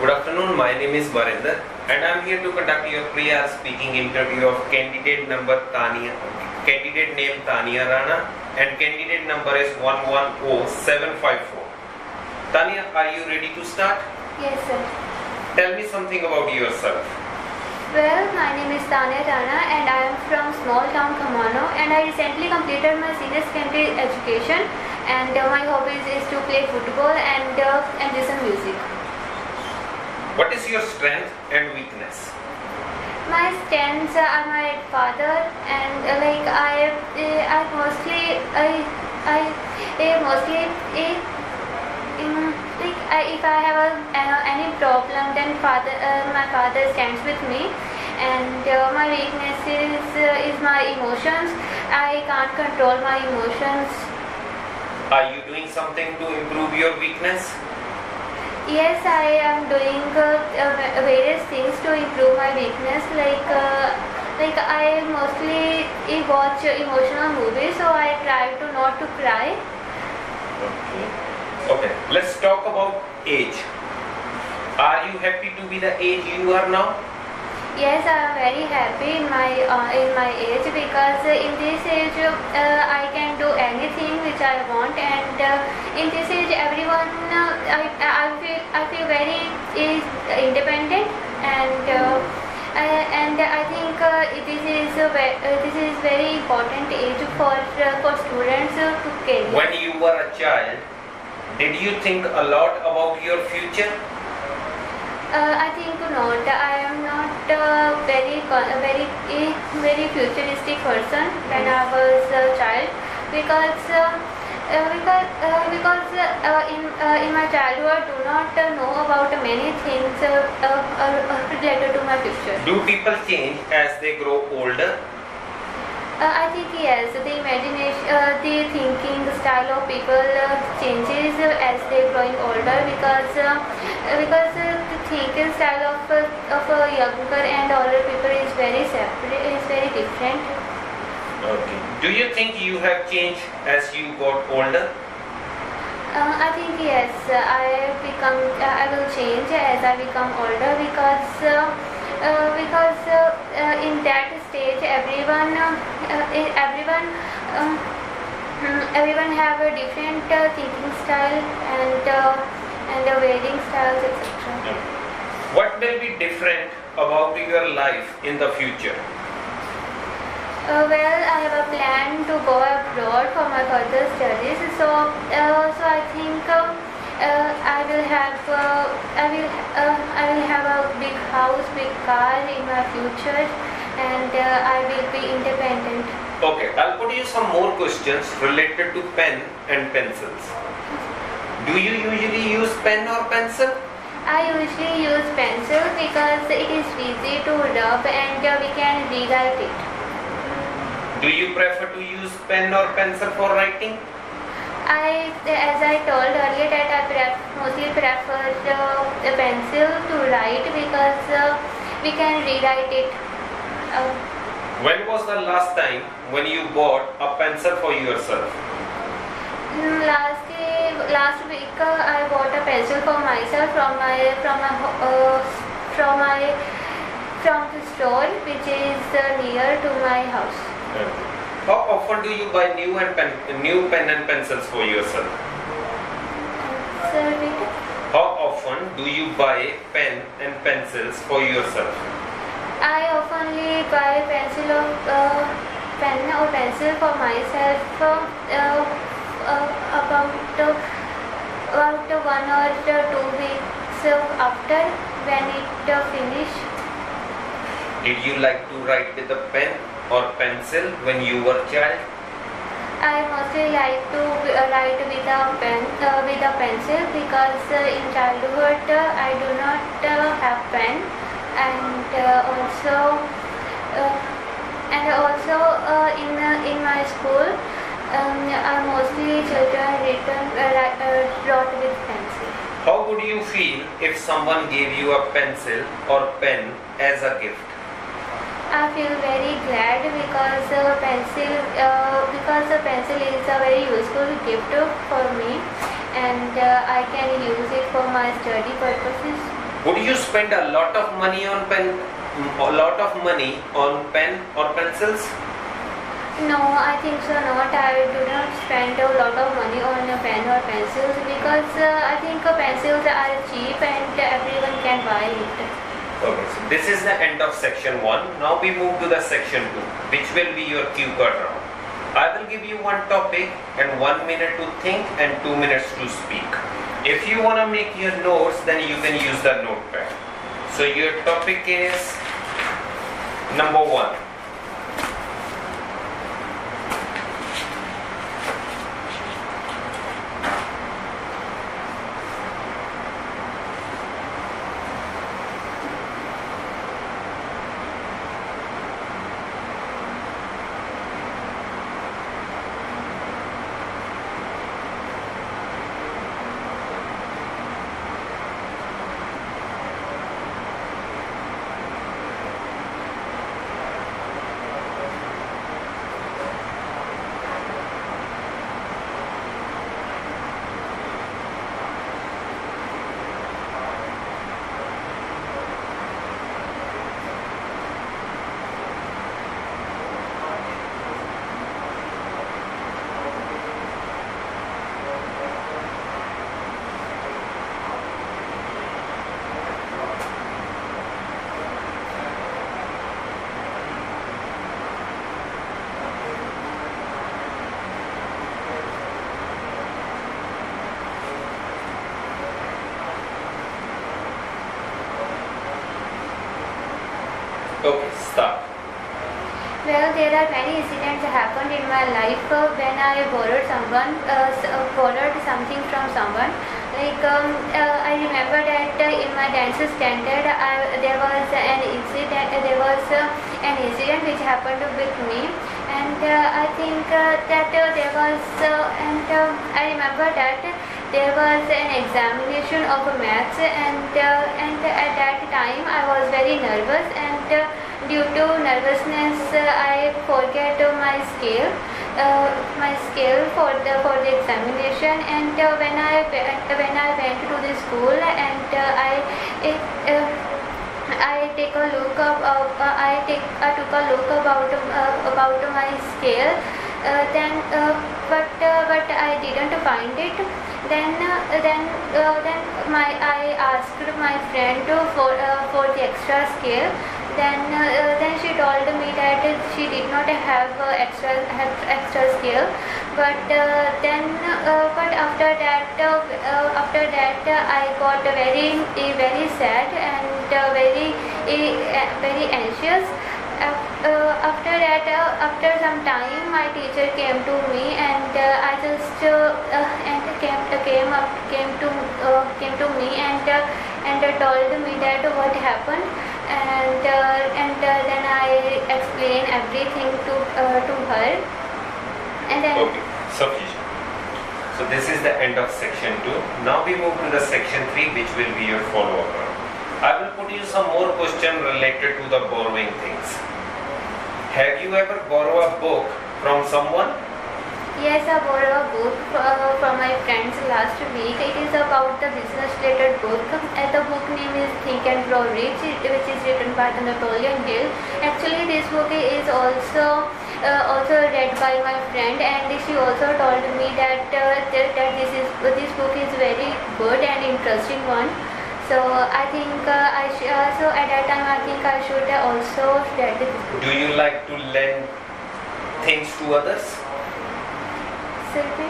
Good afternoon, my name is Varinder and I am here to conduct your pre-hour speaking interview of candidate name Tania Rana and candidate number is 110754. Tania, are you ready to start? Yes, sir. Tell me something about yourself. Well, my name is Tania Rana and I am from small town Khamano and I recently completed my senior secondary education and my hobbies is to play football and listen music. What is your strength and weakness? My strengths are my father and if I have any problem, then my father stands with me. And my weakness is my emotions. I can't control my emotions. Are you doing something to improve your weakness? Yes, I am doing various things to improve my weakness. I mostly watch emotional movies, so I try to not to cry. Okay, let's talk about age. Are you happy to be the age you are now? Yes, I am very happy in my age because in this age I can do anything which I want, and in this age everyone I feel very independent, and I think this is very important age for students to carry. When you were a child, did you think a lot about your future? I think not. I am not very futuristic person when I was a child because in my childhood I do not know about many things related to my future. Do people change as they grow older? I think yes, the imagination, the thinking style of people changes as they growing older because the thinking style of younger and older people is very separate, is very different. Okay. Do you think you have changed as you got older? I think yes, I will change as I become older because in that stage everyone have a different thinking style and wearing styles, etc. What will be different about your life in the future? Well, I have a plan to go abroad for my further studies. So I think I will have a big house, big car in my future, and I will be independent. Okay, I'll put you some more questions related to pen and pencils. Do you usually use pen or pencil? I usually use pencil because it is easy to rub and we can rewrite it. Do you prefer to use pen or pencil for writing? As I told earlier, that I mostly prefer the pencil to write because we can rewrite it. When was the last time when you bought a pencil for yourself? Last week I bought a pencil for myself from the store which is near to my house. How often do you buy new pen and pencils for yourself? Sir, How often do you buy pen and pencils for yourself? I oftenly buy pen or pencil for myself about 1 or 2 weeks after when it finish. Did you like to write with a pen or pencil when you were a child? I mostly like to write with a pencil because in childhood I do not have pen, and also in my school mostly children wrote with pencil. How would you feel if someone gave you a pencil or pen as a gift? I feel very glad because the pencil is a very useful gift for me, and I can use it for my study purposes. Would you spend a lot of money on pen or pencils? No, I think so not. I do not spend a lot of money on a pen or pencils because I think pencils are cheap and everyone can buy it. Okay, so this is the end of section 1. Now we move to the section 2, which will be your cue card round. I will give you one topic and 1 minute to think and 2 minutes to speak. If you want to make your notes, then you can use the notepad. So your topic is number 1. Okay, start. Well, there are many incidents that happened in my life when I borrowed something from someone. I remember that in my dance standard, there was an incident. Which happened with me, and I think that there was, I remember that there was an examination of maths, and at that time I was very nervous, and due to nervousness I forget my scale for the examination, and when I went to the school and I took a look about my scale, but I didn't find it. I asked my friend for the extra scale. Then she told me that she did not have extra scale, but after that I got very sad and very anxious. After some time, my teacher came to me, and I just came to me and told me that what happened, and then I explained everything to her, and then. Okay, sufficient. So this is the end of section 2. Now we move to the section 3, which will be your follow-up round. I will put you some more questions related to the borrowing things. Have you ever borrowed a book from someone? Yes, I borrowed a book from my friends last week. It is about the business related book. The book name is Think and Grow Rich, which is written by Napoleon Hill. Actually, this book is also read by my friend, and she also told me that this book is very good and interesting one. So I think so at that time I think I should also read this book. Do you like to lend things to others? Sorry?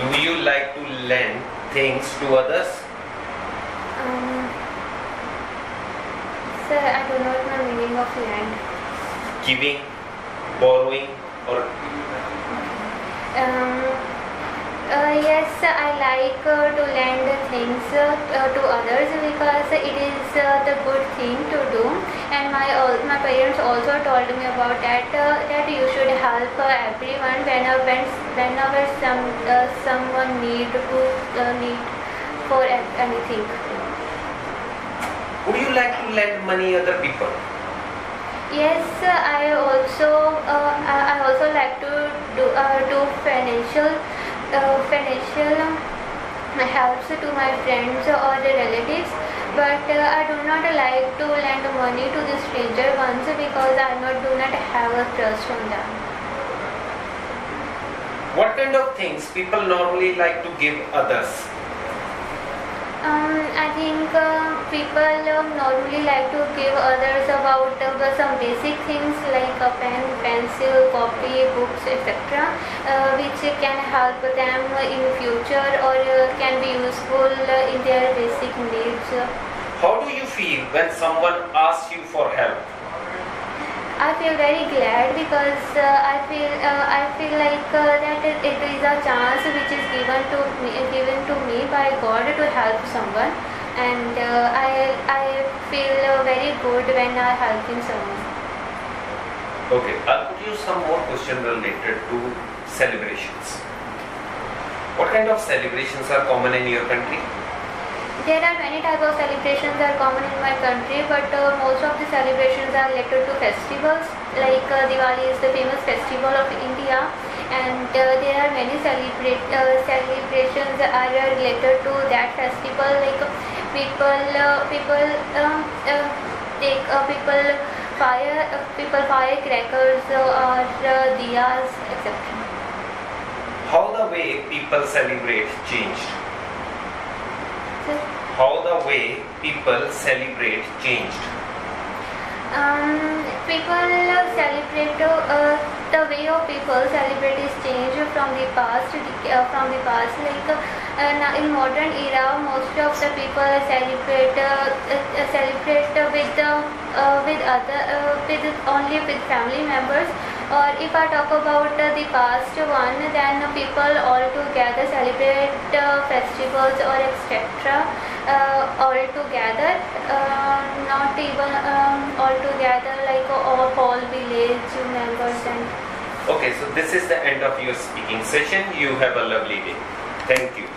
Do you like to lend things to others? Sir, I do not know the meaning of lend. Giving, borrowing, or yes, I like to lend things to others because it is the good thing to do, and my parents also told me about that you should help everyone whenever someone need for anything. would you like to lend money other people? Yes, I also like to do financial helps to my friends or the relatives, but I do not like to lend money to the stranger ones because do not have a trust on them. What kind of things people normally like to give others? I think people normally like to give others about some basic things like a pen, pencil, copy, books, etc., which can help them in future or can be useful in their basic needs. How do you feel when someone asks you for help? I feel very glad because I feel like that it is a chance which is given to me by God to help someone, and I feel very good when I helping someone. Okay, I'll put you some more questions related to celebrations. What kind of celebrations are common in your country? There are many types of celebrations that are common in my country, but most of the celebrations are related to festivals. Like Diwali is the famous festival of India, and there are many celebrations are related to that festival. Like people fire crackers or diyas, etc. How the way people celebrate changed? How the way people celebrate changed? People celebrate the way of people celebrate is changed from the past. Like in modern era, most of the people celebrate only with family members. Or if I talk about the past one, then people all together celebrate festivals or etc. All together, not even all together like all village members. And okay, so this is the end of your speaking session. You have a lovely day. Thank you.